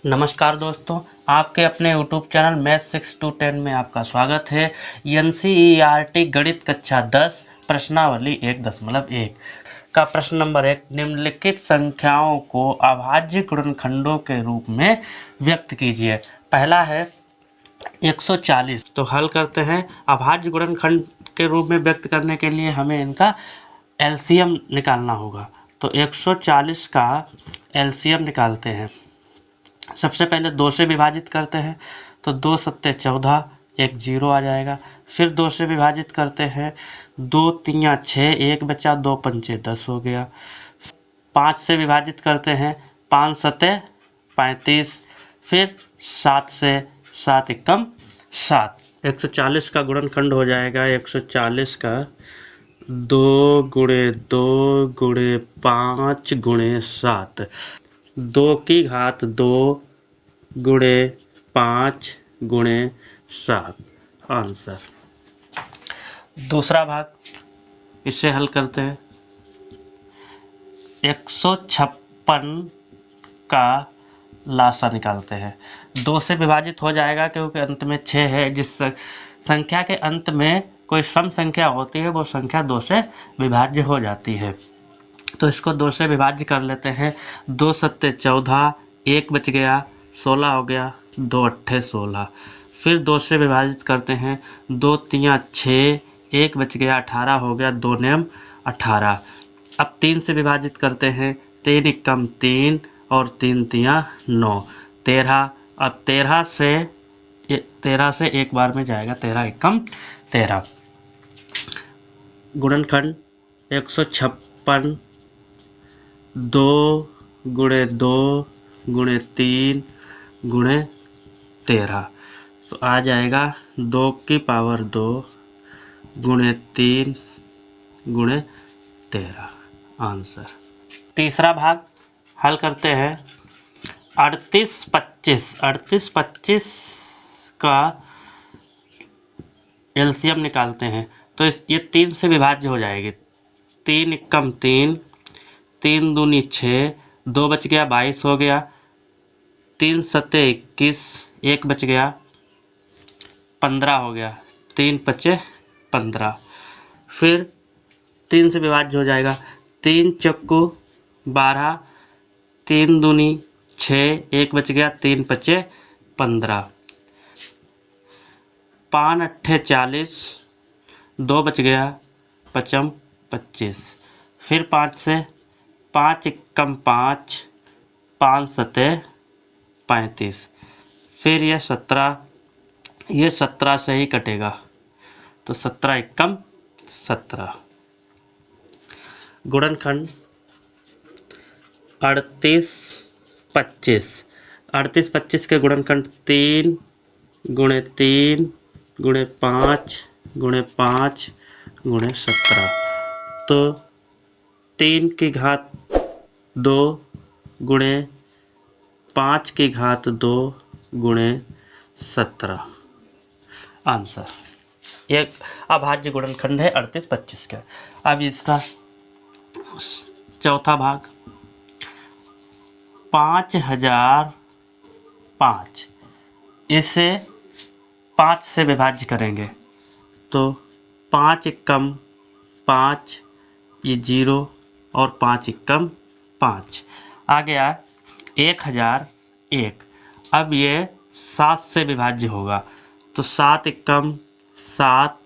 नमस्कार दोस्तों, आपके अपने YouTube चैनल मैथ 6 to 10 में आपका स्वागत है। NCERT गणित कक्षा 10 प्रश्नावली 1.1 का प्रश्न नंबर 1, निम्नलिखित संख्याओं को अभाज्य गुणनखंडों के रूप में व्यक्त कीजिए। पहला है 140, तो हल करते हैं। अभाज्य गुणनखंड के रूप में व्यक्त करने के लिए हमें इनका एलसीएम निकालना होगा। तो 140 का एलसीएम निकालते हैं। सबसे पहले 2 से विभाजित करते हैं, तो 2 सत्ते 14, एक 0 आ जाएगा। फिर 2 से विभाजित करते हैं, 2 तियाँ 6, एक बचा, 2 पंचे 10 हो गया। 5 से विभाजित करते हैं, 5 सत्ते 35, फिर 7 से 7 एकम 7। 140 का गुणनखंड हो जाएगा 140 का 2 गुणे 2 गुणे 5 गुणे 7, 2 की घात 2 गुणे 5 गुणे 7 आंसर। दूसरा भाग, इसे हल करते हैं। 156 का लासा निकालते हैं। 2 से विभाजित हो जाएगा क्योंकि अंत में 6 है। जिस संख्या के अंत में कोई सम संख्या होती है वो संख्या 2 से विभाज्य हो जाती है। तो इसको 2 से विभाज्य कर लेते हैं। 2 सत्ते 14, एक बच गया, 16 हो गया, 2 अट्ठे 16। फिर 2 से विभाजित करते हैं, 2 तियाँ 6, एक बच गया, 18 हो गया, 2 नेम 18। अब 3 से विभाजित करते हैं, 3 एकम 3 और 3 तियाँ 9, 13। अब 13 से एक बार में जाएगा, 13 एकम 13। गुणनखंड 156 2 गुणे 2 गुणे 3 गुणे 13, तो आ जाएगा 2 की पावर 2 गुणे 3 गुणे 13 आंसर। तीसरा भाग हल करते हैं। 38-25 का एलसीएम निकालते हैं। तो ये 3 से विभाज्य हो जाएगी। 3 एकम 3, 3 दूनी 6, 2 बच गया, 22 हो गया, 3 सत्ते 21, एक बच गया, 15 हो गया, 3 पचे 15। फिर 3 से विभाज्य हो जाएगा। 3 चक्कू 12, 3 दूनी 6, एक बच गया, 3 पचे 15, 5 अट्ठे 40, 2 बच गया, 5 25। फिर 5 से 5 एकम 5, 5 सत्ते 35। फिर ये 17 से ही कटेगा, तो 17 एकम 17। गुणनखंड 38-25 के गुणनखंड 3 गुणे 3 गुणे 5 गुणे 5 गुणे 17। तो 3 की घात 2 गुणे 5 की घात 2 गुणे 17 आंसर। एक अभाज्य गुणनखंड है 38-25 का। अब इसका चौथा भाग 5005, इसे 5 से विभाज्य करेंगे, तो 5 एकम 5, ये 0 और 5 एकम 5 आ गया 1001। अब ये 7 से विभाज्य होगा, तो 7 एकम 7,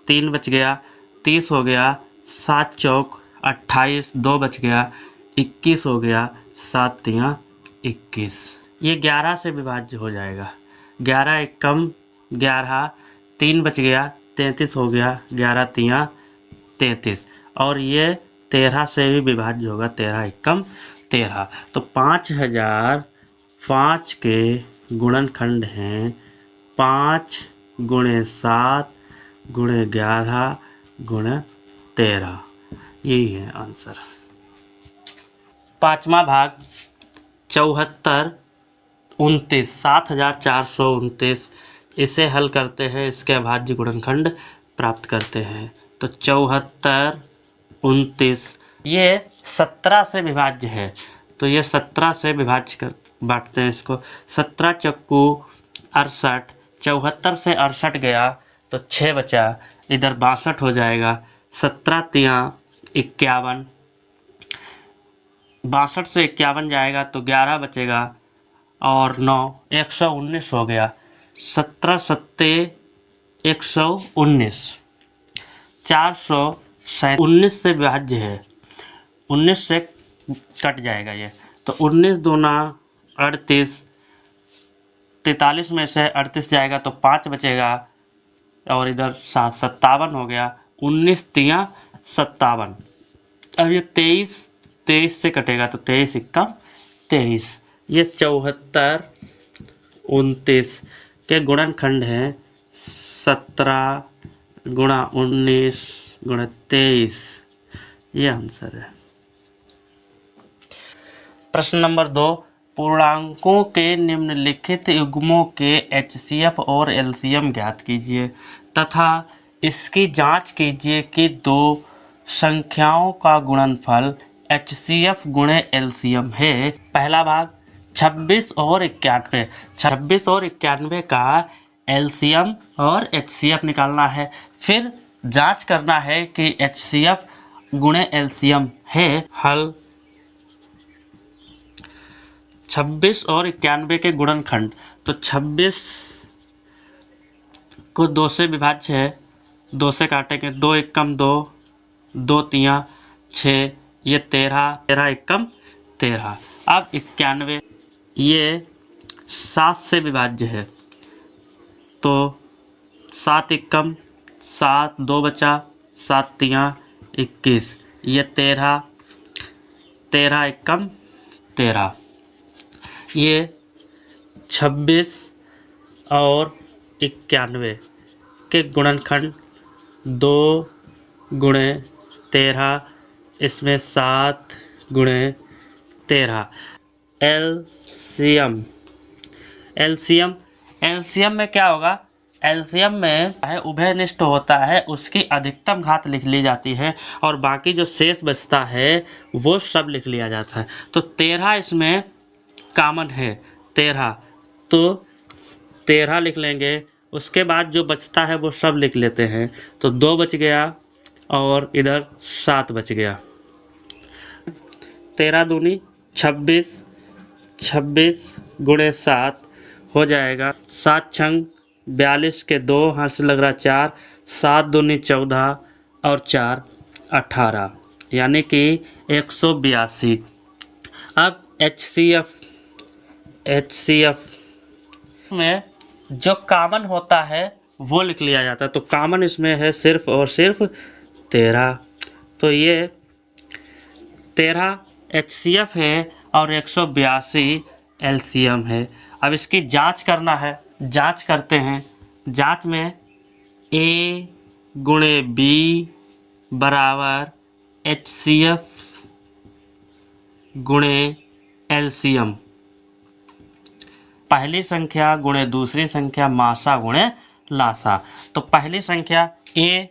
3 बच गया, 30 हो गया, 7 चौक 28, 2 बच गया, 21 हो गया, 7 तियाँ 21। ये 11 से विभाज्य हो जाएगा। 11 एकम 11, 3 बच गया, 33 हो गया, 11 तियाँ 33। और ये 13 से भी विभाज्य होगा, 13 एकम 13। तो 5005 के गुणनखंड हैं 5 गुणे 7 गुणे 11 गुणे 13। यही है आंसर। पांचवा भाग 74-29, 7429, इसे हल करते हैं, इसके अभाज्य गुणनखंड प्राप्त करते हैं। तो 74-29 ये 17 से विभाज्य है, तो ये 17 से विभाज्य बांटते हैं इसको। 17 चक्कू 68, 74 से 68 गया तो 6 बचा, इधर 62 हो जाएगा। 17 तियां 51, 62 से 51 जाएगा तो 11 बचेगा और 9, 119 हो गया। 17 सत्ते 119, 19 से विभाज्य है, 19 से कट जाएगा ये, तो 19 दूना 38, 43 में से 38 जाएगा तो 5 बचेगा और इधर 57 हो गया। 19 तियां 57। अब ये 23 से कटेगा तो 23 इक्का 23। ये 74 29 के गुणनखंड है 17 गुणा 19 गुणा 23। ये आंसर है। प्रश्न नंबर 2, पूर्णांकों के निम्नलिखित युग्मों के HCF और LCM ज्ञात कीजिए तथा इसकी जांच कीजिए कि दो संख्याओं का गुणनफल HCF गुणे LCM है। पहला भाग 26 और 91, 26 और 91 का LCM और HCF निकालना है। फिर जांच करना है कि HCF गुणे LCM है। हल 26 और 91 के गुणनखंड, तो 26 को 2 से विभाज्य है, 2 से काटेंगे, 2 एकम 2, 2 तियां 6, ये 13, 13 एकम 13। अब 91 ये 7 से विभाज्य है, तो 7 एकम 7, 2 बचा, 7 तियां 21, ये 13, 13 एकम 13। ये 26 और 91 के गुणनखंड 2 गुणे 13, इसमें 7 गुणे 13। एलसीएम में क्या होगा? एलसीएम में है उभयनिष्ठ होता है, उसकी अधिकतम घात लिख ली जाती है और बाकी जो शेष बचता है वो सब लिख लिया जाता है। तो 13 इसमें कॉमन है, 13, तो 13 लिख लेंगे। उसके बाद जो बचता है वो सब लिख लेते हैं, तो 2 बच गया और इधर 7 बच गया। 13 दूनी 26, 26 गुणे 7 हो जाएगा 7 छंग 42 के 2, हाथ से लग रहा 4, 7 दूनी 14 और 4 18, यानी कि 182। अब HCF में जो कॉमन होता है वो लिख लिया जाता है, तो कॉमन इसमें है सिर्फ और सिर्फ 13, तो ये 13 HCF है और 182 LCM है। अब इसकी जांच करना है, जांच करते हैं। जांच में A गुणे B बराबर HCF गुणे LCM, पहली संख्या गुणे दूसरी संख्या, मासा गुणे लासा। तो पहली संख्या A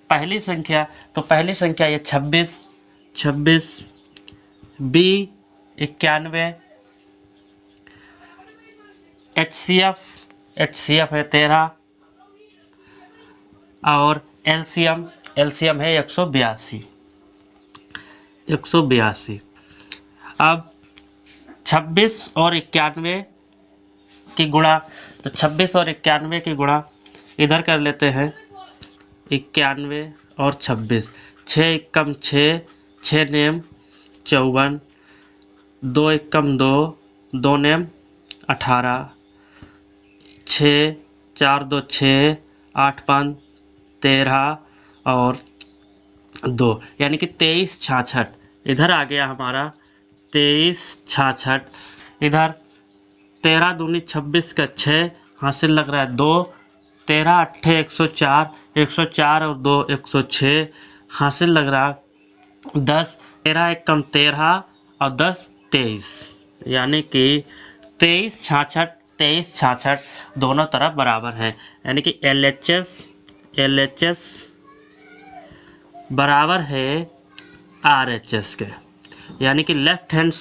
पहली संख्या, तो पहली संख्या ये 26, B 91, HCF है 13 और LCM है 182। अब 26 और 91 की गुणा, तो 26 और 91 की गुणा इधर कर लेते हैं, 91 और 26, 6 एकम 6, 6 नेम 54, 2 एकम 2, 2 नेम 18, 6 4 2 6, 8 5 13 और 2, यानी कि 23 66। इधर आ गया हमारा 23 66। इधर 13 दूनी 26 का 6, हासिल लग रहा है 2, 13 अट्ठे 104, 104 और 2 106, हासिल लग रहा 10, 13 एक कम 13 और 10 23, यानी कि 23 66 दोनों तरफ बराबर है, यानी कि LHS बराबर है RHS के, यानी कि left hand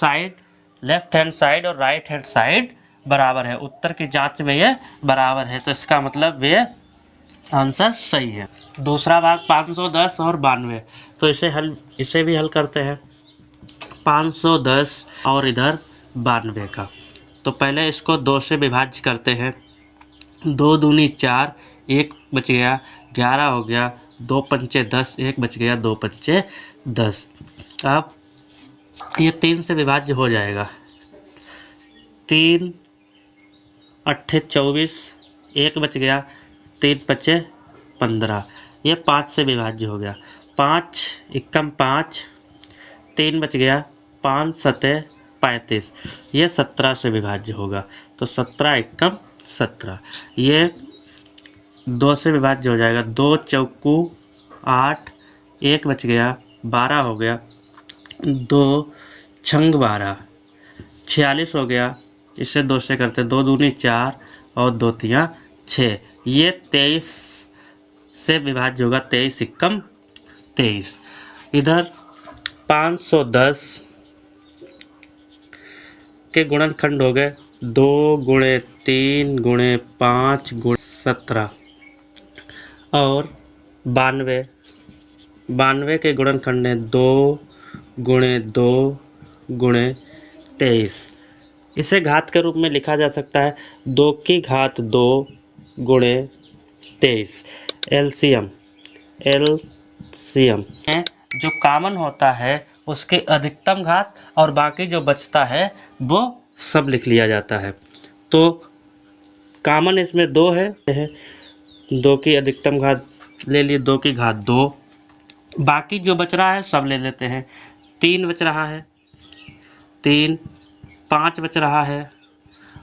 left hand side और राइट हैंड साइड बराबर है। उत्तर की जांच में ये बराबर है, तो इसका मतलब ये आंसर सही है। दूसरा भाग 510 और 92, तो इसे भी हल करते हैं। 510 और इधर 92 का, तो पहले इसको 2 से विभाज्य करते हैं। 2 दूनी 4, 1 बच गया, 11 हो गया, 2 पंचे 10, 1 बच गया, 2 पंचे 10। अब ये 3 से विभाज्य हो जाएगा। 3 अट्ठे 24, 1 बच गया, 3 पचे 15। ये 5 से विभाज्य हो गया। 5 एकम 5, 3 बच गया, 5 सते 35। ये 17 से विभाज्य होगा, तो 17 एकम 17। ये 2 से विभाज्य हो जाएगा। 2 चौकू 8, 1 बच गया, 12 हो गया, 2 छंग 12, 46 हो गया। इसे 2 से करते, 2 दूनी 4 और 2 तिया 6। ये 23 से विभाज्य होगा। 23 एकम 23। इधर 510 के गुणनखंड हो गए 2 गुणे 3 गुणे 5 गुणे 17 और 92 के गुणनखंड है 2 गुणे 2 गुणे 23। इसे घात के रूप में लिखा जा सकता है 2 की घात 2 गुणे 23। एलसीएम है जो कॉमन होता है उसके अधिकतम घात और बाकी जो बचता है वो सब लिख लिया जाता है। तो कॉमन इसमें 2 है, 2 की अधिकतम घात ले लिए, 2 की घात 2। बाकी जो बच रहा है सब ले लेते हैं। 3 बच रहा है, 3, 5 बच रहा है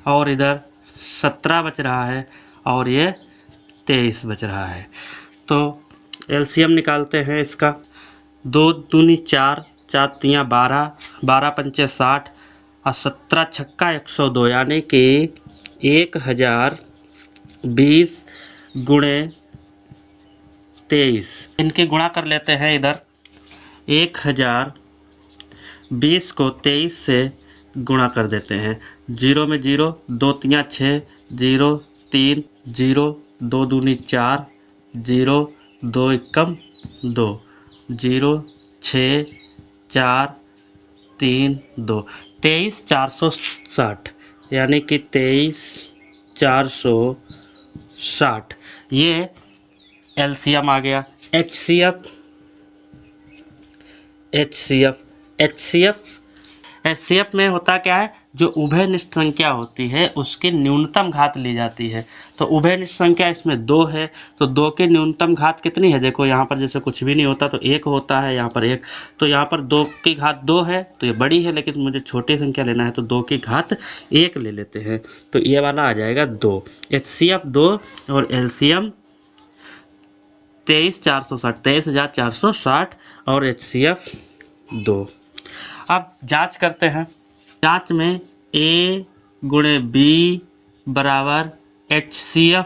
और इधर 17 बच रहा है और ये 23 बच रहा है। तो एलसीएम निकालते हैं इसका। 2 दूनी 4, 4 तियाँ 12, 12 पंचे 60 और 17 छक्का 102, यानी कि 1020 गुणे 23। इनके गुणा कर लेते हैं। इधर 1020 को 23 से गुणा कर देते हैं। 0 में 0, 2 तियाँ 6, 0 3 0, 2 दूनी 4, 0 2 एकम 2, 0 6 4 3 2, 23 460, यानी कि 23 460। ये एलसीएम आ गया। एचसीएफ में होता क्या है, जो उभयनिष्ठ संख्या होती है उसकी न्यूनतम घात ली जाती है। तो उभयनिष्ठ संख्या इसमें 2 है, तो 2 की न्यूनतम घात कितनी है? देखो यहाँ पर जैसे कुछ भी नहीं होता तो 1 होता है, यहाँ पर 1, तो यहाँ पर 2 की घात 2 है तो ये बड़ी है, लेकिन मुझे छोटी संख्या लेना है तो 2 की घात 1 ले लेते हैं, तो ये वाला आ जाएगा 2। एचसीएफ 2 और एलसीएम 23460 और एचसीएफ 2। अब जांच करते हैं। जांच में A गुणे B बराबर HCF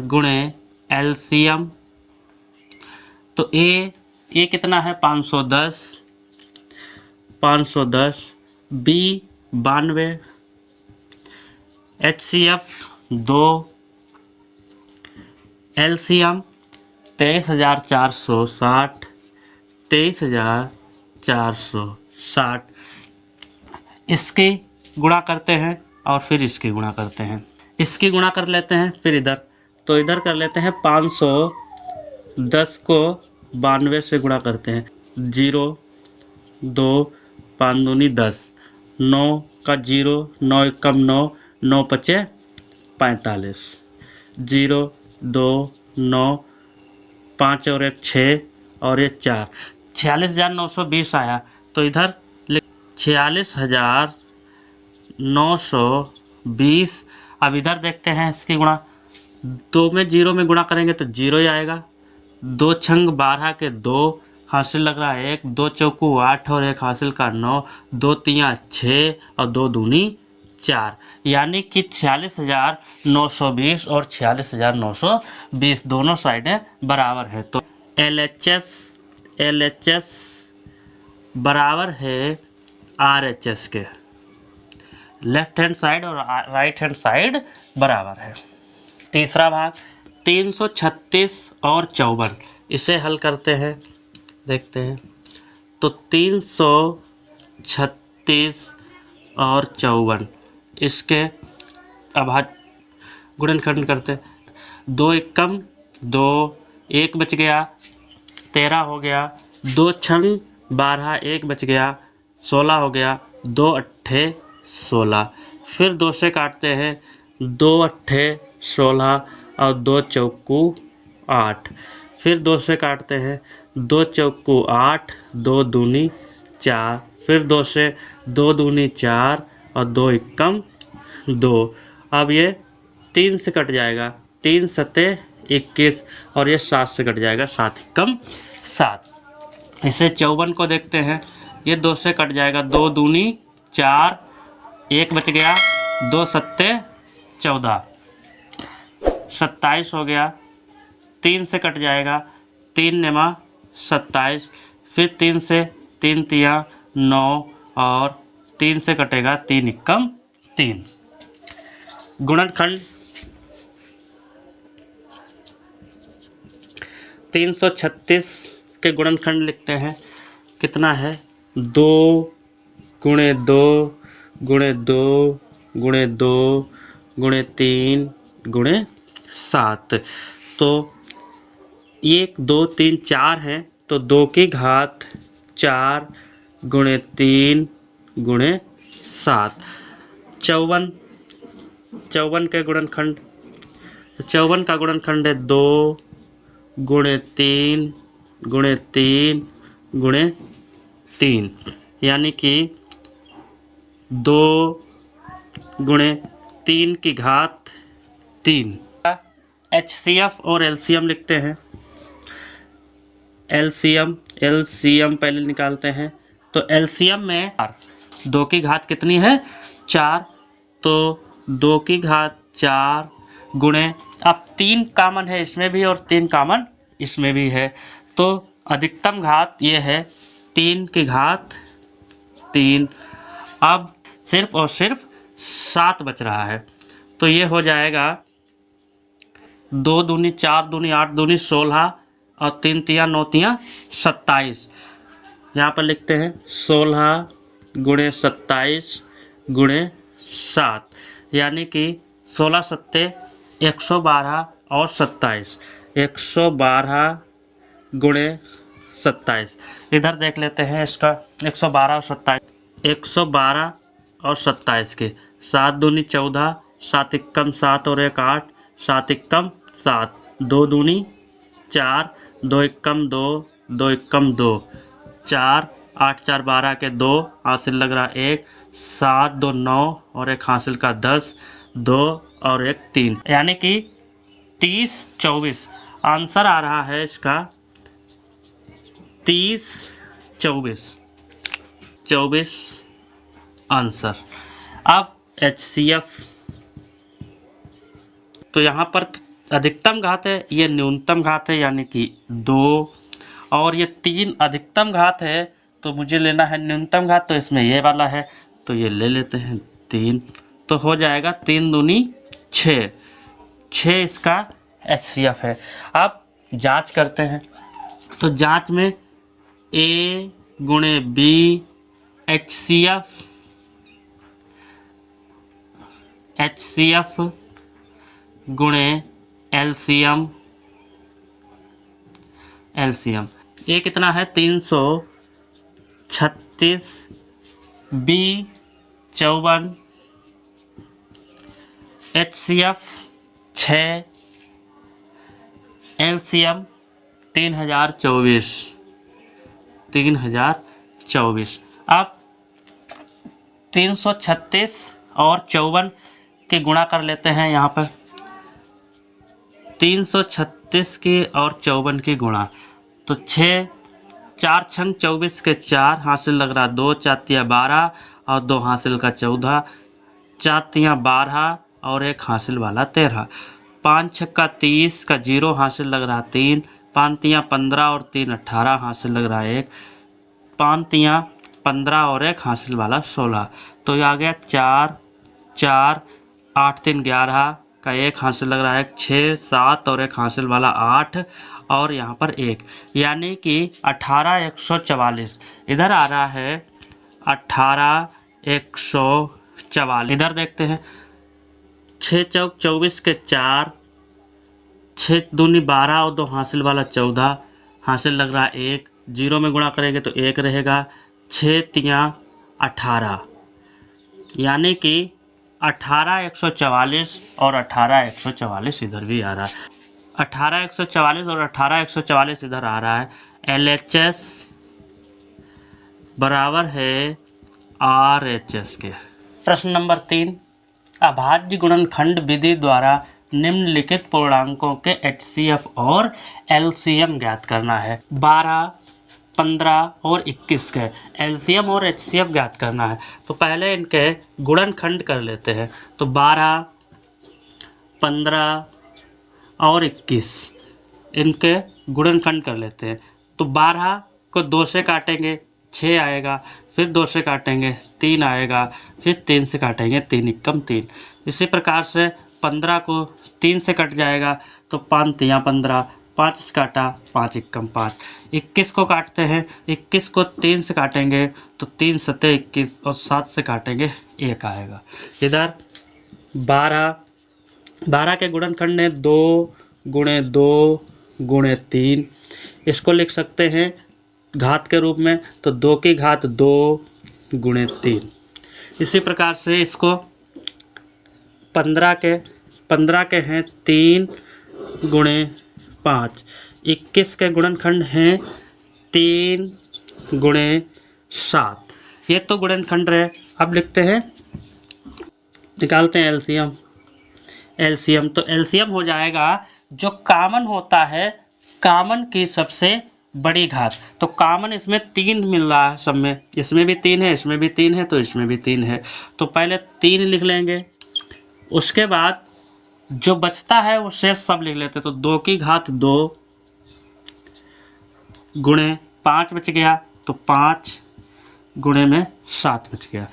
गुणे LCM। तो A कितना है? 510, B 92, HCF 2, LCM 23460, 23460। इसकी गुणा करते हैं और फिर इसकी गुणा करते हैं। इसकी गुणा कर लेते हैं, फिर इधर, तो इधर कर लेते हैं 510 को 92 से गुणा करते हैं। 0 2 5 दूनी 10, 9 का 0, 9 एकम 9, 9 पचे 45, 0 2 9, 5 और 1 6 और ये 4, 46,920 आया। तो इधर 46,920। अब इधर देखते हैं इसकी गुणा। 2 में 0 में गुणा करेंगे तो 0 ही आएगा। 2 छंग 12 के 2 हासिल लग रहा है 1, 2 चौकू 8 और 1 हासिल का 9, 2 तियाँ 6 और 2 दूनी 4, यानी कि 46,920 और 46,920 दोनों साइडें बराबर है। तो LHS बराबर है RHS के, लेफ्ट हैंड साइड और राइट हैंड साइड बराबर है। तीसरा भाग 336 और 54, इसे हल करते हैं, देखते हैं। तो 336 और 54 इसके अभाज्य गुणनखंड करते हैं। 2 एकम 2, 1 बच गया, 13 हो गया। 2 छंग 12, 1 बच गया, 16 हो गया। 2 अट्ठे 16, फिर 2 से काटते हैं। 2 अट्ठे 16 और 2 चौकू 8, फिर 2 से काटते हैं। 2 चौकू 8, 2 दूनी 4, फिर 2 से 2 दूनी 4 और 2 एकम 2। अब ये 3 से कट जाएगा, 3 सते 21 और ये 7 से कट जाएगा, 7 एकम 7। इसे 54 को देखते हैं, ये 2 से कट जाएगा, 2 दूनी 4, 1 बच गया, 2 सत्ते 14, 27 हो गया। 3 से कट जाएगा, 3 नेमा 27, फिर 3 से 3 तिया 9 और 3 से कटेगा, 3 एकम 3। गुणनखंड 336 के गुणनखंड लिखते हैं, कितना है? 2 गुणे 2 गुणे 2 गुणे 2 गुणे 3 गुणे 7। तो 1 2 3 4 है, तो 2 की घात 4 गुणे 3 गुणे 7। 54 के गुणनखंड, तो 54 का गुणनखंड है 2 गुणे 3 गुणे 3 गुणे 3, यानी कि 2 गुणे 3 की घात 3। HCF और LCM लिखते हैं। LCM पहले निकालते हैं। तो LCM में 2 की घात कितनी है? 4, तो 2 की घात 4 गुणे, अब 3 कामन है इसमें भी और 3 कामन इसमें भी है, तो अधिकतम घात ये है 3 की घात 3। अब सिर्फ और सिर्फ 7 बच रहा है, तो ये हो जाएगा 2 दूनी 4 दूनी 8 दूनी 16 और 3 तिया 9 तिया 27। यहाँ पर लिखते हैं 16 गुणे 27 गुणे 7, यानी कि 16 सत्ते 112 और 27, 112 गुणे 27। इधर देख लेते हैं इसका 112 और 27, 112 और 27 के 7 दूनी 14, 7 एकम 7 और 1 8, 7 एकम 7, 2 दूनी 4, 2 एकम 2, 2 एकम 2, 4 8 4 12 के 2 हासिल लग रहा 1, 7 2 9 और 1 हासिल का 10, 2 और 1 3, यानी कि 30 24। आंसर आ रहा है इसका 30 24 आंसर। अब HCF, तो यहाँ पर अधिकतम घात है, ये न्यूनतम घात है यानी कि 2, और ये 3 अधिकतम घात है, तो मुझे लेना है न्यूनतम घात, तो इसमें ये वाला है, तो ये ले लेते हैं 3, तो हो जाएगा 3 दूनी 6, 6 इसका HCF है। अब जांच करते हैं, तो जांच में A गुणे B HCF गुणे LCM, ये कितना है? 336, B 54, HCF 6, LCM 3024। अब 336 और 54 के गुणा कर लेते हैं। यहाँ पर 336 की और 54 की गुणा, तो 6 4 छंग 24 के 4 हासिल लग रहा 2, 4 तिया 12 और 2 हासिल का 14, 4 तिया 12 और 1 हासिल वाला 13, 5 छक्का 30 का 0 हासिल लग रहा 3, 5 तिया 15 और 3 18 हासिल लग रहा 1, 5 तिया 15 और 1 हासिल वाला 16, तो ये आ गया 4 4 8 3 11 का 1 हासिल लग रहा है 6 7 और 1 हासिल वाला 8 और यहाँ पर 1, यानी कि 18 144 इधर आ रहा है 18 144। इधर देखते हैं 6 चौक 24 के 4, 6 दूनी 12 और 2 हासिल वाला 14 हासिल लग रहा है 1, 0 में गुणा करेंगे तो 1 रहेगा, 6 तियाँ 18, यानी कि 18 144 और 18 144 इधर भी आ रहा है। 18 144 और 18 144 इधर आ रहा है। LHS बराबर है RHS के। प्रश्न नंबर 3, अभाज्य गुणनखंड विधि द्वारा निम्नलिखित पूर्णांकों के HCF और LCM ज्ञात करना है। 12 15 और 21 के LCM और HCF ज्ञात करना है। तो पहले इनके गुणनखंड कर लेते हैं। तो 12 15 और 21 इनके गुणनखंड कर लेते हैं। तो 12 को 2 से काटेंगे 6 आएगा, फिर 2 से काटेंगे 3 आएगा, फिर 3 से काटेंगे 3 एकम 3। इसी प्रकार से 15 को 3 से कट जाएगा तो 5 तियाँ 15, 5 से काटा 5 एकम 5। 21 को काटते हैं, 21 को 3 से काटेंगे तो 3 सते 21 और 7 से काटेंगे 1 आएगा। इधर 12 के गुणनखंड है 2 गुणे 2 गुणे 3, इसको लिख सकते हैं घात के रूप में, तो 2 की घात 2 गुणे 3। इसी प्रकार से इसको 15 के हैं 3 गुणे 5, 21 के गुणनखंड हैं 3 गुणे 7। ये तो गुणनखंड रहे। अब लिखते हैं, निकालते हैं एलसीएम। तो एलसीएम हो जाएगा जो कामन होता है, कामन की सबसे बड़ी घात। तो कामन इसमें 3 मिल रहा है सब में, इसमें भी 3 है, इसमें भी 3 है, तो इसमें भी 3 है। तो पहले 3 लिख लेंगे, उसके बाद जो बचता है वो शेष सब लिख लेते। तो 2 की घात 2 गुणे 5 बच गया, तो 5 गुणे में 7 बच गया।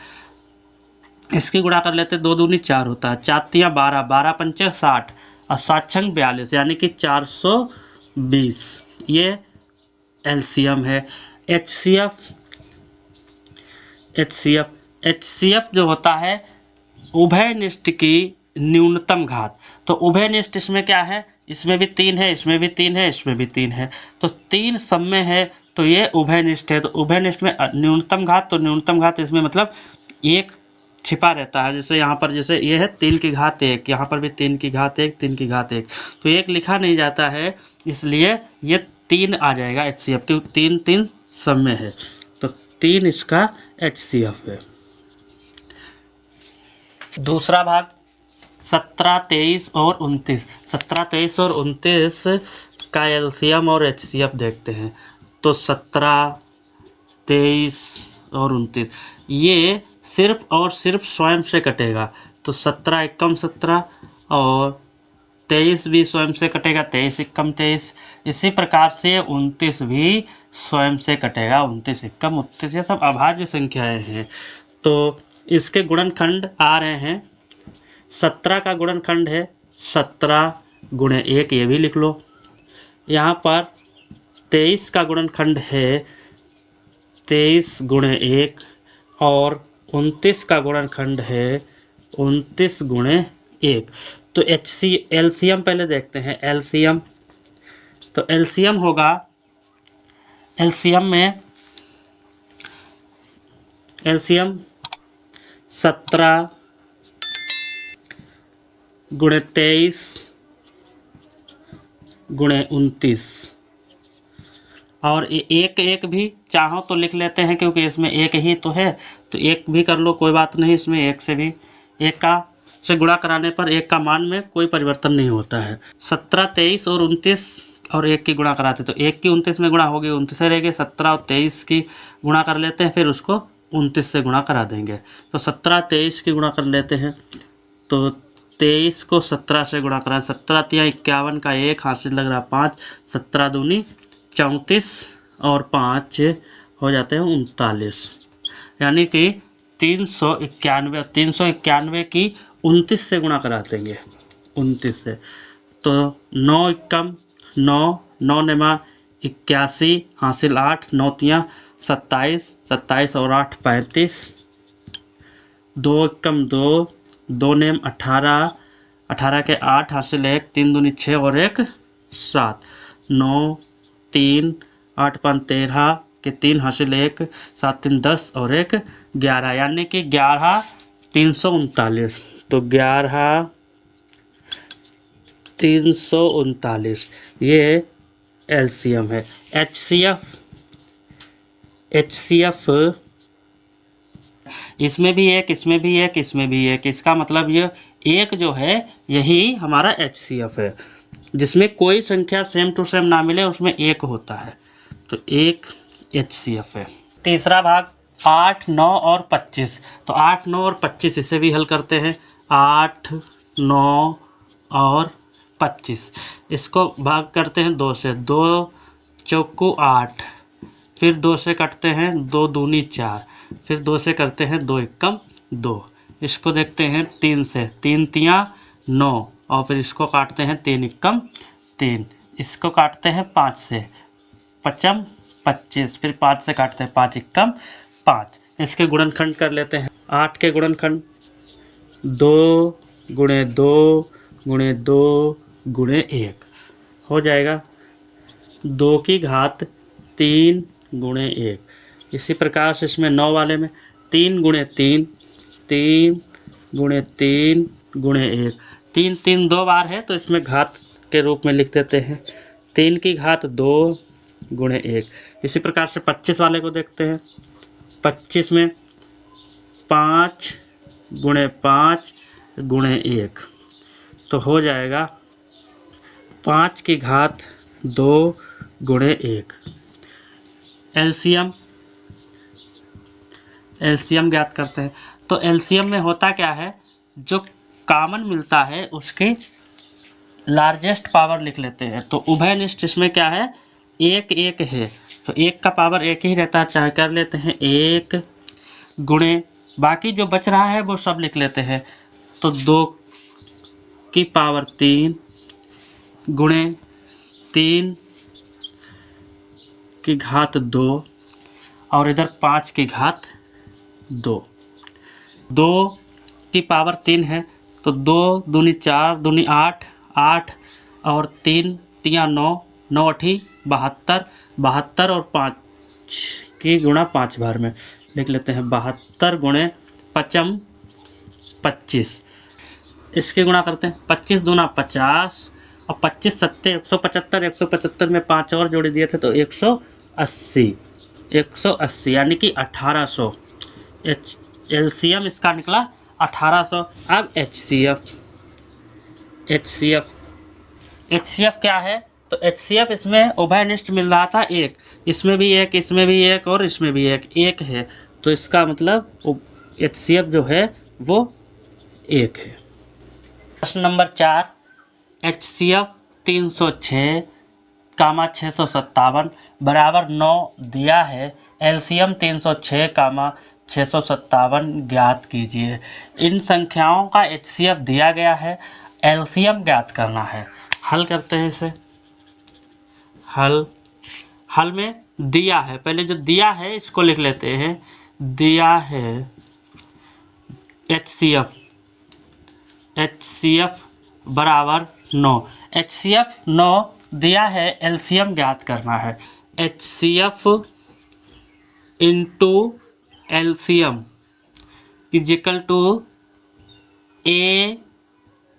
इसकी गुणा कर लेते, 2 दूनी 4 होता है, 4 तियाँ 12, 12 पंचे 60 और 7 छंग 42, यानी कि 420। ये एलसीएम है। एचसीएफ जो होता है उभयनिष्ठ की न्यूनतम घात। तो उभयनिष्ठ इसमें क्या है, इसमें भी 3 है, इसमें भी 3 है, इसमें भी 3 है, तो 3 सब में है, तो ये उभयनिष्ठ है। तो उभयनिष्ठ में न्यूनतम घात, तो न्यूनतम घात इसमें मतलब 1 छिपा रहता है। जैसे यहाँ पर जैसे ये है 3 की घात 1, यहाँ पर भी 3 की घात 1, 3 की घात 1, तो 1 लिखा नहीं जाता है, इसलिए ये 3 आ जाएगा HCF, क्योंकि 3 सब में है, तो 3 इसका HCF है। दूसरा भाग 17 23 और 29। 17 23 और 29 का LCM और HCF देखते हैं। तो 17 23 और 29 ये सिर्फ और सिर्फ स्वयं से कटेगा। तो 17 एकम 17 और 23 भी स्वयं से कटेगा, 23 एकम 23। इसी प्रकार से 29 भी स्वयं से कटेगा, 29 एकम 29। ये सब अभाज्य संख्याएं हैं। तो इसके गुणनखंड आ रहे हैं, 17 का गुणनखंड है 17 गुणे 1, ये भी लिख लो। यहाँ पर 23 का गुणनखंड है 23 गुणे 1 और 29 का गुणनखंड है 29 गुणे 1। तो एलसीएम पहले देखते हैं। एलसीएम, तो एलसीएम होगा, एलसीएम में एलसीएम 17 गुणे 23 गुणे 29, और एक भी चाहो तो लिख लेते हैं, क्योंकि इसमें 1 ही तो है, तो 1 भी कर लो, कोई बात नहीं। इसमें 1 से भी 1 का से गुणा कराने पर 1 का मान में कोई परिवर्तन नहीं होता है। 17 23 और 29 और 1 की गुणा कराते, तो 1 की 29 में गुणा होगी, 29 रहेगी। 17 और 23 की गुणा कर लेते हैं, फिर उसको 29 से गुणा करा देंगे। तो 17 23 की गुणा कर लेते हैं, तो 23 को 17 से गुणा करा, 17 तिया 51 का 1 हासिल लग रहा 5, 17 दूनी 34 और 5 हो जाते हैं 39। यानी कि 391, 391 की 29 से गुणा करा देंगे, 29 से। तो 9 एकम 9, 9 नेमा 81, हासिल 8, 9 तियाँ 27, 27 और 8 35, 2 एकम 2, 2 नेम 18, 18 के 8, हासिल 1, 3 दूनी 6 और 1 7, 9 3, 8 5 13 के 3, हासिल 1, 7 3 10 और 1 11, यानी कि 11 339। तो 11 339 ये एलसीएम है। एचसीएफ इसमें भी एक, इसमें भी एक, इसमें भी एक, इसका मतलब ये एक जो है यही हमारा एचसीएफ है, जिसमें कोई संख्या सेम टू सेम ना मिले उसमें एक होता है, तो एक एचसीएफ है। तीसरा भाग 8, 9 और 25। तो 8, 9 और 25 इसे भी हल करते हैं। 8, 9 और 25 इसको भाग करते हैं 2 से, 2 चौको 8, फिर 2 से कटते हैं, 2 दूनी 4, फिर 2 से करते हैं 2 एकम 2। इसको देखते हैं 3 से, 3 तियाँ 9 और फिर इसको काटते हैं 3 एकम 3। इसको काटते हैं 5 से, 5 25, फिर 5 से काटते हैं 5 एकम 5। इसके गुणनखंड कर लेते हैं। 8 के गुणनखंड 2 गुणे 2 गुणे 2 गुणे 1 हो जाएगा 2 की घात 3 गुणे 1। इसी प्रकार से इसमें 9 वाले में 3 गुणे 3, 3 गुणे 3 गुणे 1, 3 3 2 बार है तो इसमें घात के रूप में लिख देते हैं, 3 की घात 2 गुणे 1। इसी प्रकार से 25 वाले को देखते हैं। 25 में 5 गुणे 5 गुणे 1 तो हो जाएगा 5 की घात 2 गुणे 1। एलसीएम ज्ञात करते हैं। तो एलसीएम में होता क्या है, जो कॉमन मिलता है उसकी लार्जेस्ट पावर लिख लेते हैं। तो उभयनिष्ठ इसमें क्या है, 1 1 है, तो 1 का पावर 1 ही रहता है, चाहे कर लेते हैं 1 गुणे, बाकी जो बच रहा है वो सब लिख लेते हैं। तो 2 की पावर 3 गुणे 3 की घात 2 और इधर 5 की घात 2। 2 की पावर 3 है तो 2 दूनी 4 दूनी 8, 8 और 3 तियाँ 9, 9 अठी 72, 72 और 5 की गुणा 5 बार में लिख लेते हैं। 72 गुणे 5 25, इसकी गुणा करते हैं। 25 दूना 50 और 25 सत्ते 175, 175 में 5 और जोड़ दिए थे तो 180, 180 यानी कि 1800। एलसीएम इसका निकला 1800। अब एचसीएफ क्या है, तो एचसीएफ इसमें उभयनिष्ठ मिल रहा था 1, इसमें भी 1, इसमें भी 1 और इसमें भी 1 है, तो इसका मतलब एचसीएफ जो है वो 1 है। प्रश्न नंबर 4, एचसीएफ 306, 657 बराबर 9 दिया है। एलसीएम 306, 657 ज्ञात कीजिए। इन संख्याओं का एचसीएफ दिया गया है, एलसीएम ज्ञात करना है। हल करते हैं इसे। हल में दिया है, पहले जो दिया है इसको लिख लेते हैं। दिया है एचसीएफ बराबर 9, एचसीएफ 9 दिया है, एलसीएम ज्ञात करना है। HCF into LCM is equal to A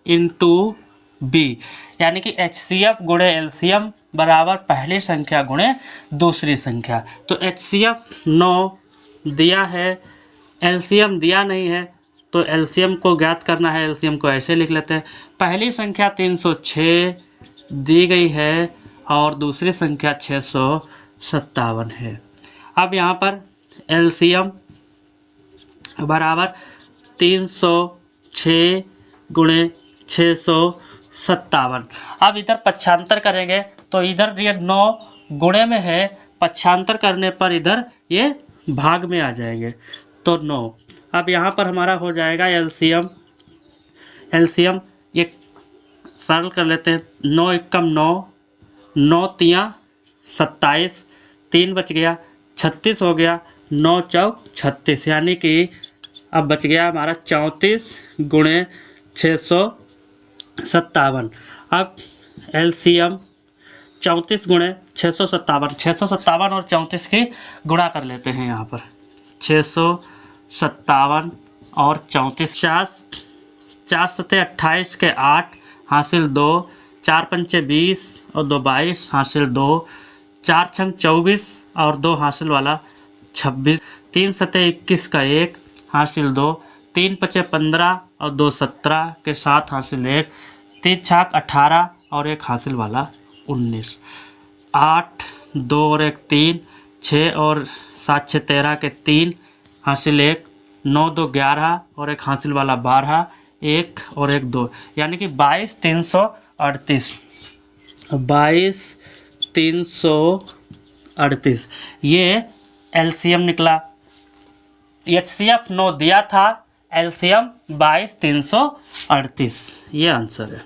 into B, यानी कि एचसीएफ गुणे एलसीएम बराबर पहली संख्या गुणे दूसरी संख्या। तो एचसीएफ 9 दिया है, एलसीएम दिया नहीं है, तो एलसीएम को ज्ञात करना है। एलसीएम को ऐसे लिख लेते हैं, पहली संख्या 306 दी गई है और दूसरी संख्या 657 है। अब यहाँ पर एलसीएम बराबर 306 गुणे 657। अब इधर पक्षांतर करेंगे तो इधर ये 9 गुणे में है, पक्षांतर करने पर इधर ये भाग में आ जाएंगे। तो 9। अब यहाँ पर हमारा हो जाएगा एलसीएम। एलसीएम ये सरल कर लेते हैं। 9 एकम 9, 9 तियाँ 27, 3 बच गया, 36 हो गया, 9 चौक 36, यानी कि अब बच गया हमारा 34 गुणे 657। अब एलसीएम 34 गुणे 657, 657 और 34 की गुणा कर लेते हैं यहाँ पर। 657 और 34, 4 सत्ते 28 के 8 हासिल 2, 4 पंचे 20 और 2 22 हासिल 2, 4 छंग 24 और 2 हासिल वाला 26, 3 सत्ते 21 का 1 हासिल 2, 3 पचे 15 और 2 17 के 7 हासिल 1, 3 छाक 18 और 1 हासिल वाला 19, 8 2 और 1 3, 6 और 7 6 13 के 3 हासिल 1, 9 2 11 और 1 हासिल वाला 12, 1 और 1 2, यानी कि 22 338। 22 338 ये एलसीएम निकला। एचसीएफ 9 दिया था, एलसीएम 22 338, ये आंसर है।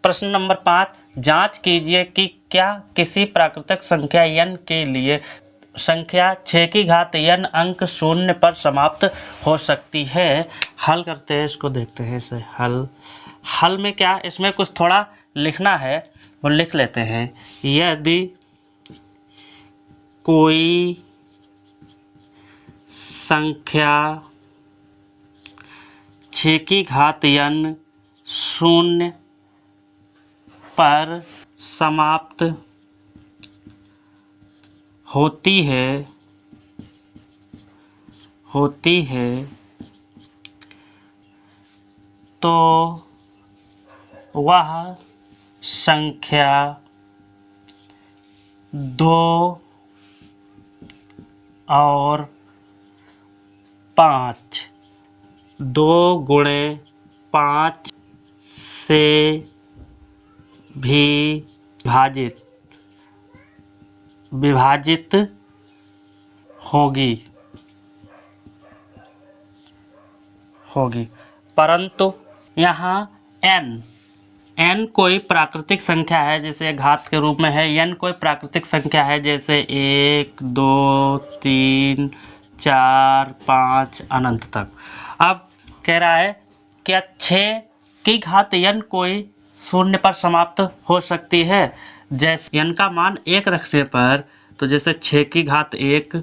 प्रश्न नंबर 5, जांच कीजिए कि क्या किसी प्राकृतिक संख्या n के लिए संख्या 6 की घात n अंक शून्य पर समाप्त हो सकती है। हल करते हैं, इसको देखते हैं इसे हल में क्या, इसमें कुछ थोड़ा लिखना है, वो लिख लेते हैं। यदि कोई संख्या 6 की घात n शून्य पर समाप्त होती है तो वह संख्या 2 और 5 2 गुणे 5 से भी विभाजित होगी, परंतु यहाँ n कोई प्राकृतिक संख्या है, जैसे घात के रूप में है। n कोई प्राकृतिक संख्या है, जैसे 1 2 3 4 5 अनंत तक। अब कह रहा है क्या 6 की घात n कोई शून्य पर समाप्त हो सकती है। जैसे n का मान 1 रखने पर, तो जैसे 6 की घात 1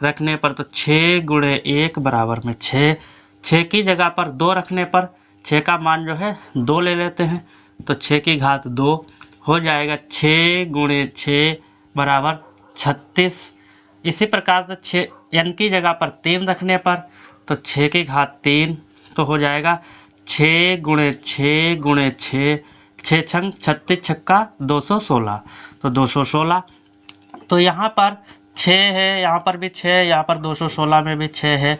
रखने पर तो 6 गुणे 1 बराबर में 6, 6 की जगह पर 2 रखने पर 6 का मान जो है 2 ले लेते हैं, तो 6 की घात 2 हो जाएगा। 6 गुणे 6 बराबर 36। इसी प्रकार से 6 n की जगह पर 3 रखने पर तो 6 की घात 3 तो हो जाएगा 6 गुणे 6 गुणे 6, 6 छंग 36 छक्का 216, तो 216। तो यहाँ पर 6 है, यहाँ पर भी 6, यहाँ पर 216 में भी 6 है।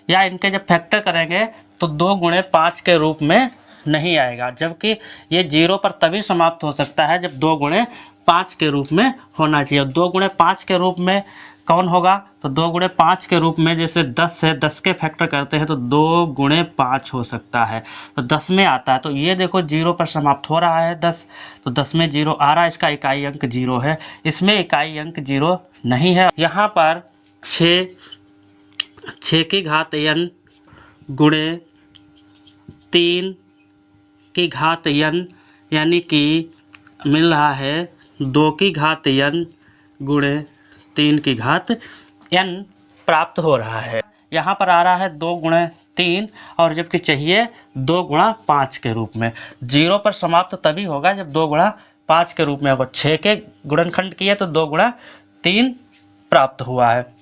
या इनके जब फैक्टर करेंगे तो 2 गुणे 5 के रूप में नहीं आएगा, जबकि ये 0 पर तभी समाप्त हो सकता है जब 2 गुणे 5 के रूप में होना चाहिए। 2 गुणे 5 के रूप में कौन होगा, तो 2 गुणे 5 के रूप में जैसे 10 है, 10 के फैक्टर करते हैं तो 2 गुणे 5 हो सकता है, तो 10 में आता है। तो ये देखो 0 पर समाप्त हो रहा है 10, तो 10 में 0 आ रहा है, इसका इकाई अंक 0 है, इसमें इकाई अंक 0 नहीं है। यहाँ पर 6 की घात n गुणे 3 की घात n, यानी कि मिल रहा है 2 की घात n गुणे 3 की घात n प्राप्त हो रहा है। यहाँ पर आ रहा है 2 गुणे 3, और जबकि चाहिए 2 गुणा 5 के रूप में। 0 पर समाप्त तभी होगा जब 2 गुणा 5 के रूप में होगा। 6 के गुणनखंड किए तो 2 गुणा 3 प्राप्त हुआ है,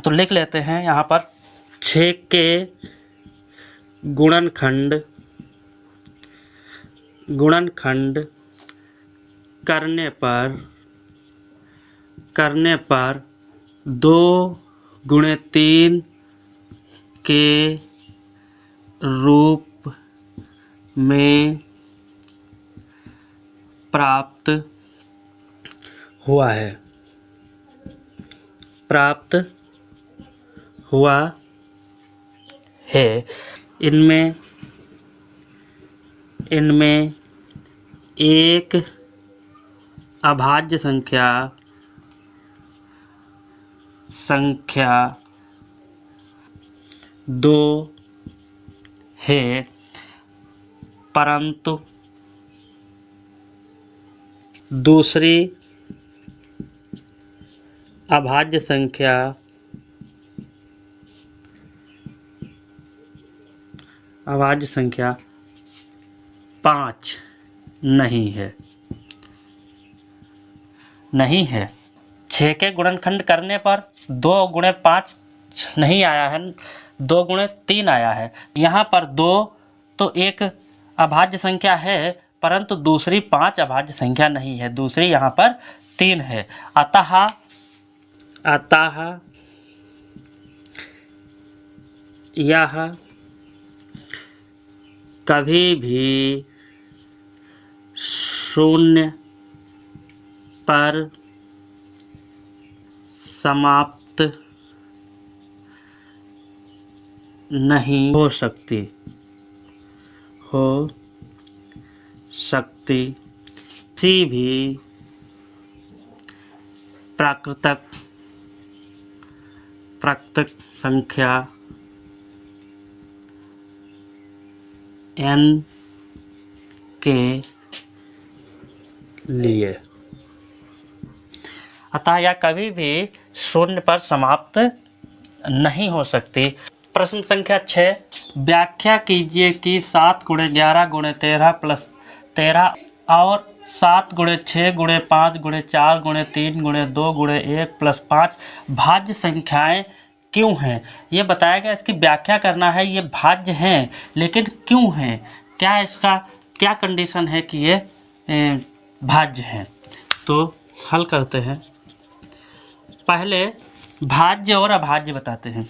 तो लिख लेते हैं यहाँ पर 6 के गुणनखंड करने पर 2 गुणे 3 के रूप में प्राप्त हुआ है। इनमें एक अभाज्य संख्या 2 है, परंतु दूसरी अभाज्य संख्या 5 नहीं है। 6 के गुणनखंड करने पर 2 गुणे 5 नहीं आया है, 2 गुणे 3 आया है। यहाँ पर 2 तो एक अभाज्य संख्या है, परंतु दूसरी 5 अभाज्य संख्या नहीं है, दूसरी यहाँ पर 3 है। अतः यह कभी भी शून्य पर समाप्त नहीं हो सकती। किसी भी प्राकृतिक संख्या n के लिए। अतः यह कभी भी शून्य पर समाप्त नहीं हो सकती। प्रश्न संख्या 6, व्याख्या कीजिए कि 7 गुणे 11 गुणे 13 प्लस 13 और 7 गुणे 6 गुणे 5 गुणे 4 गुणे 3 गुणे 2 गुणे 1 प्लस 5 भाज्य संख्याएं क्यों हैं। ये बताया गया, इसकी व्याख्या करना है। ये भाज्य हैं, लेकिन क्यों हैं, क्या इसका क्या कंडीशन है कि ये भाज्य हैं। तो हल करते हैं। पहले भाज्य और अभाज्य बताते हैं।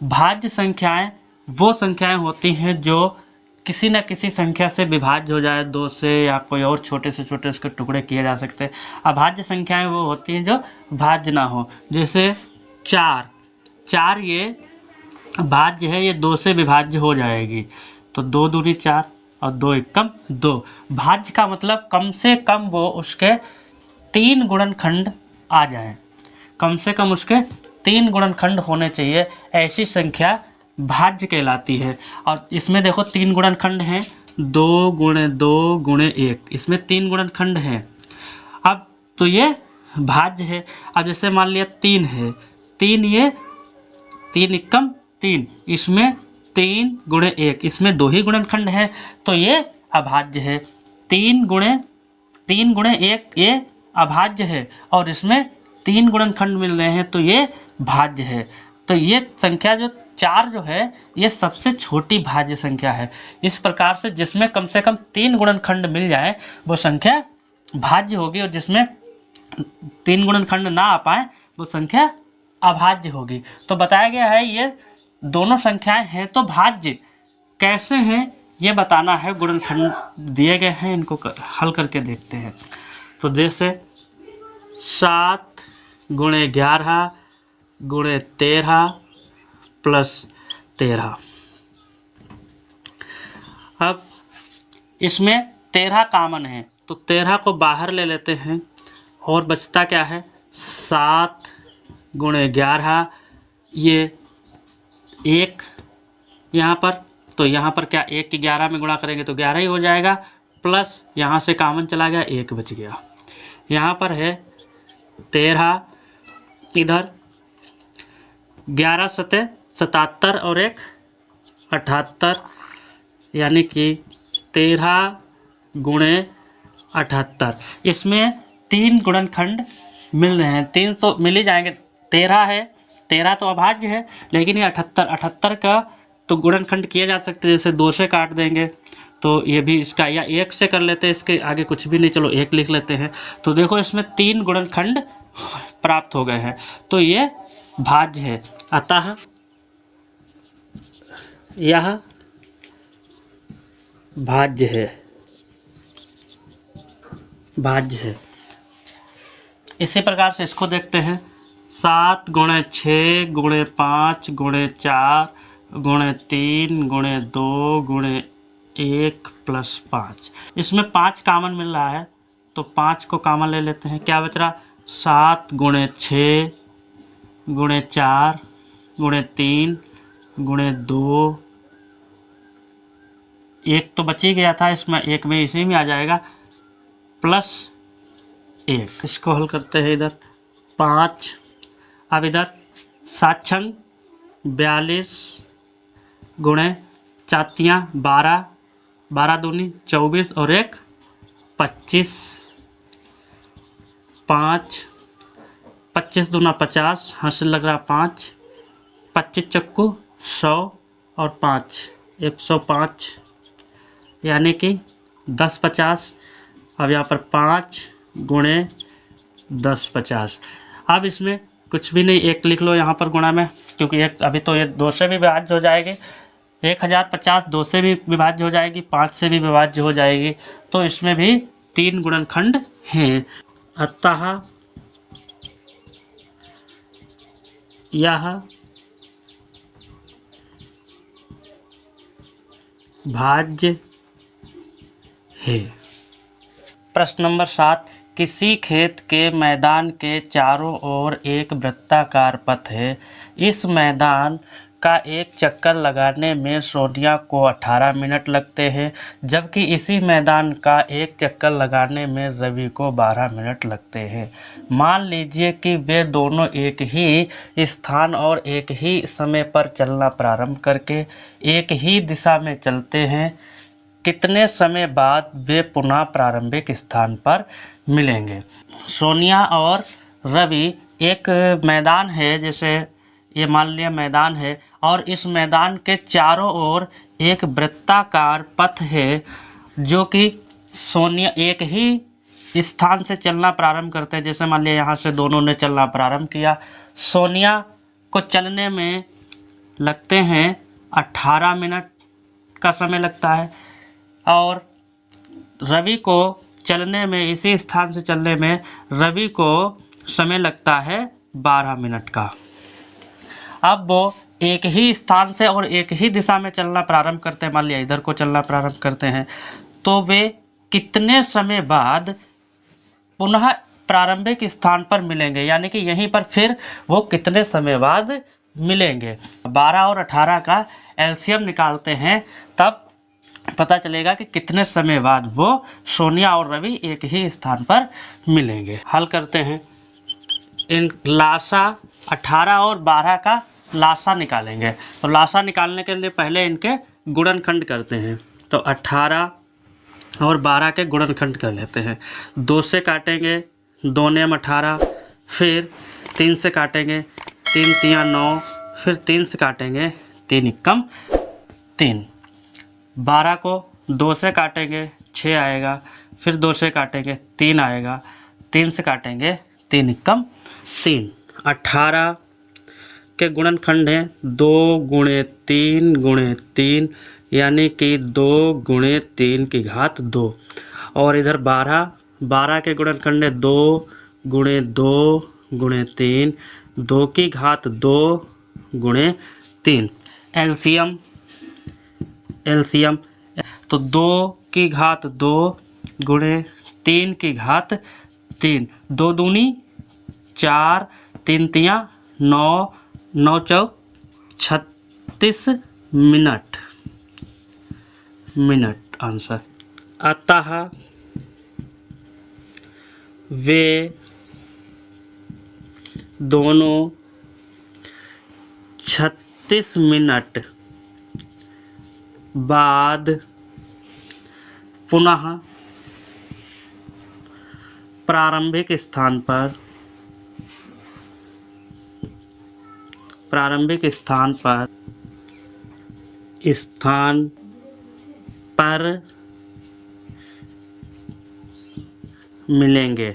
भाज्य संख्याएं वो संख्याएं होती हैं जो किसी न किसी संख्या से विभाज्य हो जाए, 2 से या कोई और छोटे से छोटे उसके टुकड़े किए जा सकते हैं। अभाज्य संख्याएं वो होती हैं जो भाज्य ना हो। जैसे 4 ये भाज्य है, ये 2 से विभाज्य हो जाएगी, तो 2 दूनी 4 और 2 एकम 2। भाज्य का मतलब कम से कम वो उसके 3 गुणनखंड आ जाएं, कम से कम उसके 3 गुणनखंड होने चाहिए, ऐसी संख्या भाज्य कहलाती है। और इसमें देखो 3 गुणनखंड हैं, 2 गुणे 2 गुणे 1, इसमें 3 गुणनखंड हैं। अब तो ये भाज्य है। अब जैसे मान लिया 3 है, 3 ये 3 एकम 3, इसमें 3 गुणे 1, इसमें 2 ही गुणनखंड हैं, तो ये अभाज्य है। 3 गुणे 1 ये अभाज्य है, और इसमें 3 गुणनखंड मिल रहे हैं, तो ये भाज्य है। तो ये संख्या जो 4 जो है, ये सबसे छोटी भाज्य संख्या है। इस प्रकार से जिसमें कम से कम 3 गुणनखंड मिल जाए वो संख्या भाज्य होगी, और जिसमें 3 गुणनखंड ना आ पाए वो संख्या अभाज्य होगी। तो बताया गया है ये दोनों संख्याएं हैं तो भाज्य। कैसे हैं ये बताना है, गुणनखंड दिए गए हैं, इनको हल करके देखते हैं। तो जैसे 7 गुणे 11 गुणे 13 प्लस 13। अब इसमें 13 कामन है, तो 13 को बाहर ले लेते हैं, और बचता क्या है 7 गुणे 11, ये 1 यहाँ पर, तो यहाँ पर क्या 1 की 11 में गुणा करेंगे तो 11 ही हो जाएगा, प्लस यहाँ से कामन चला गया, 1 बच गया। यहाँ पर है 13, इधर 11 सते 77 और 1 78, यानी कि 13 गुणे 78। इसमें 3 गुणनखंड मिल रहे हैं, 300 मिल ही जाएंगे। 13 है, 13 तो अभाज्य है, लेकिन ये 78 का तो गुणनखंड किए जा सकते हैं। जैसे 2 से काट देंगे तो ये भी इसका, या 1 से कर लेते हैं, इसके आगे कुछ भी नहीं, चलो 1 लिख लेते हैं। तो देखो इसमें 3 गुणनखंड प्राप्त हो गए हैं, तो ये भाज्य है। अतः यह भाज्य है। इसी प्रकार से इसको देखते हैं। 7 गुणे 6 गुणे 5 गुणे 4 गुणे 3 गुणे 2 गुणे 1 प्लस 5। इसमें 5 कॉमन मिल रहा है तो 5 को कॉमन ले लेते हैं। क्या बच रहा? 7 गुणे 6 गुणे 4 गुणे 3 गुणे 2, एक तो बच ही गया था, इसमें एक में इसी में आ जाएगा, प्लस 1। इसको हल करते हैं। इधर 5, अब इधर 7 छंग 42 गुणे 4 तियां 12, 12 दूनी 24 और 1 25, 5 25 दूना 50, हासिल लग रहा 5, 25 चक्कू 100 और 5 105, यानी कि 10 50। अब यहाँ पर 5 गुणे 10 50। अब इसमें कुछ भी नहीं, 1 लिख लो यहाँ पर गुणा में, क्योंकि एक अभी तो ये 2 से भी विभाज्य हो जाएगी। 1050 2 से भी विभाज्य हो जाएगी, 5 से भी विभाज्य हो जाएगी, तो इसमें भी 3 गुणनखंड हैं। अतः यह भाज्य है। प्रश्न नंबर 7, किसी खेत के मैदान के चारों ओर एक वृत्ताकार पथ है। इस मैदान का एक चक्कर लगाने में सोनिया को 18 मिनट लगते हैं, जबकि इसी मैदान का एक चक्कर लगाने में रवि को 12 मिनट लगते हैं। मान लीजिए कि वे दोनों एक ही स्थान और एक ही समय पर चलना प्रारंभ करके एक ही दिशा में चलते हैं। कितने समय बाद वे पुनः प्रारंभिक स्थान पर मिलेंगे? सोनिया और रवि, एक मैदान है, जैसे ये मान लिया मैदान है, और इस मैदान के चारों ओर एक वृत्ताकार पथ है, जो कि सोनिया एक ही स्थान से चलना प्रारंभ करते हैं। जैसे मान लिया यहाँ से दोनों ने चलना प्रारंभ किया, सोनिया को चलने में लगते हैं 18 मिनट का समय लगता है, और रवि को चलने में, इसी स्थान से चलने में रवि को समय लगता है 12 मिनट का। अब वो एक ही स्थान से और एक ही दिशा में चलना प्रारंभ करते हैं, मान लिया इधर को चलना प्रारंभ करते हैं, तो वे कितने समय बाद पुनः प्रारंभिक स्थान पर मिलेंगे, यानी कि यहीं पर फिर वो कितने समय बाद मिलेंगे। 12 और 18 का एलसीएम निकालते हैं, तब पता चलेगा कि कितने समय बाद वो सोनिया और रवि एक ही स्थान पर मिलेंगे। हल करते हैं। इन लासा 18 और 12 का लासा निकालेंगे, तो लासा निकालने के लिए पहले इनके गुणनखंड करते हैं। तो 18 और 12 के गुणनखंड कर लेते हैं। 2 से काटेंगे, 2 नेम 18, फिर 3 से काटेंगे, 3 तियां 9, फिर 3 से काटेंगे, 3 एकम 3। 12 को 2 से काटेंगे 6 आएगा, फिर 2 से काटेंगे 3 आएगा, 3 से काटेंगे 3 एकम 3। 18 के गुणनखंड हैं 2 गुणे 3 गुणे 3, यानी कि 2 गुणे 3 की घात 2। और इधर 12 के गुणनखंड है 2 गुणे 2 गुणे 3, 2 की घात 2 गुणे 3। एलसीएम तो 2 की घात 2 गुणे 3 की घात 3, 2 दूनी 4, 3 तियां 9, 9 चौक 36 मिनट आंसर। अतः वे दोनों 36 मिनट बाद पुनः प्रारंभिक स्थान पर मिलेंगे।